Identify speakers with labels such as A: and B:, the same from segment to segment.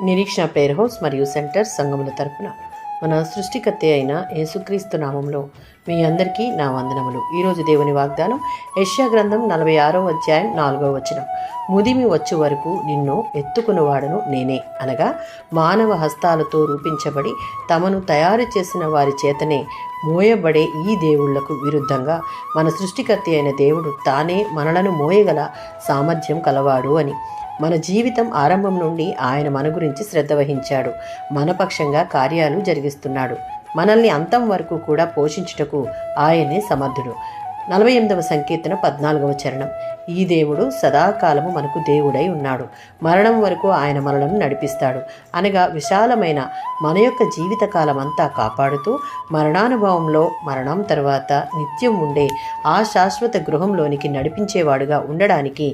A: నిరీక్షణ prayer house మరియు centre సంఘముల తరపున మన సృష్టికర్త అయిన యేసుక్రీస్తు నామంలో మీ అందరికీ నా వందనములు. ఈరోజు దేవుని వాగ్దానం యెషయా గ్రంథం 46వ అధ్యాయం 4వ వచనం. ముదిమి వచ్చు వరకు నిన్ను ఎత్తుకునివాడను నేనే. అనగా మానవ హస్తాలతో రూపించబడి తమను తయారు చేసిన వారి చేతనే మోయబడే ఈ దేవుళ్లకు విరుద్ధంగా మన సృష్టికర్త అయిన దేవుడు తానే మనలను మోయగల సామర్థ్యం కలవాడు అని. మన జీవితం ఆరంభం నుండి ఆయన మన గురించి శ్రద్ధ వహించాడు. మన పక్షంగా కార్యాలు జరిగిస్తున్నాడు. మనల్ని అంతం వరకు కూడా పోషించుటకు ఆయనే సమర్థుడు. 48వ సంకీర్తన 14వ చరణం. ఈ దేవుడు సదాకాలము మనకు దేవుడై ఉన్నాడు. మరణం వరకు ఆయన మనలను నడిపిస్తాడు. అనగా విశాలమైన మన యొక్క జీవితకాలం అంతా కాపాడుతూ మరణానుభవంలో మరణం తర్వాత నిత్యం ఉండే ఆ శాశ్వత గృహంలోనికి నడిపించేవాడుగా ఉండడానికి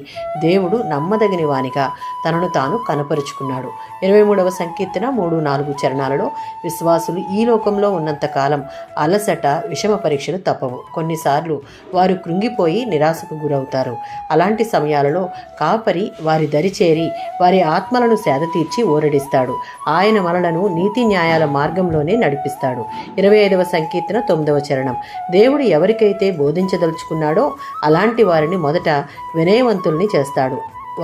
A: దేవుడు నమ్మదగిన వానిగా తనను తాను కనపరుచుకున్నాడు. 23వ సంకీర్తన 3-4 చరణాలలో విశ్వాసులు ఈ లోకంలో ఉన్నంతకాలం అలసట, విషమ పరీక్షలు తప్పవు. కొన్నిసార్లు వారు కృంగిపోయి నిరాశకు గురవుతారు. అలాంటి సమయాలలో కాపరి వారి దరి చేరి వారి ఆత్మలను సేద తీర్చి ఓరడిస్తాడు. ఆయన మనలను నీతి న్యాయాల మార్గంలోనే నడిపిస్తాడు. 25వ సంకీర్తన 9వ చరణం. దేవుడు ఎవరికైతే బోధించదలుచుకున్నాడో అలాంటి వారిని మొదట వినయవంతుల్ని చేస్తాడు.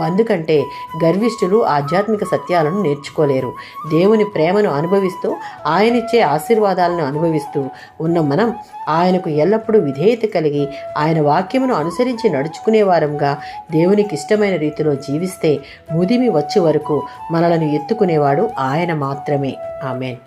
A: అందుకంటే గర్విష్ఠులు ఆధ్యాత్మిక సత్యాలను నేర్చుకోలేరు. దేవుని ప్రేమను అనుభవిస్తూ ఆయనిచ్చే ఆశీర్వాదాలను అనుభవిస్తూ ఉన్న మనం ఆయనకు ఎల్లప్పుడూ విధేయత కలిగి ఆయన వాక్యమును అనుసరించి నడుచుకునే వారంగా దేవునికి ఇష్టమైన రీతిలో జీవిస్తే ముదిమి వచ్చే వరకు మనలను ఎత్తుకునేవాడు ఆయన మాత్రమే. ఆమేన్.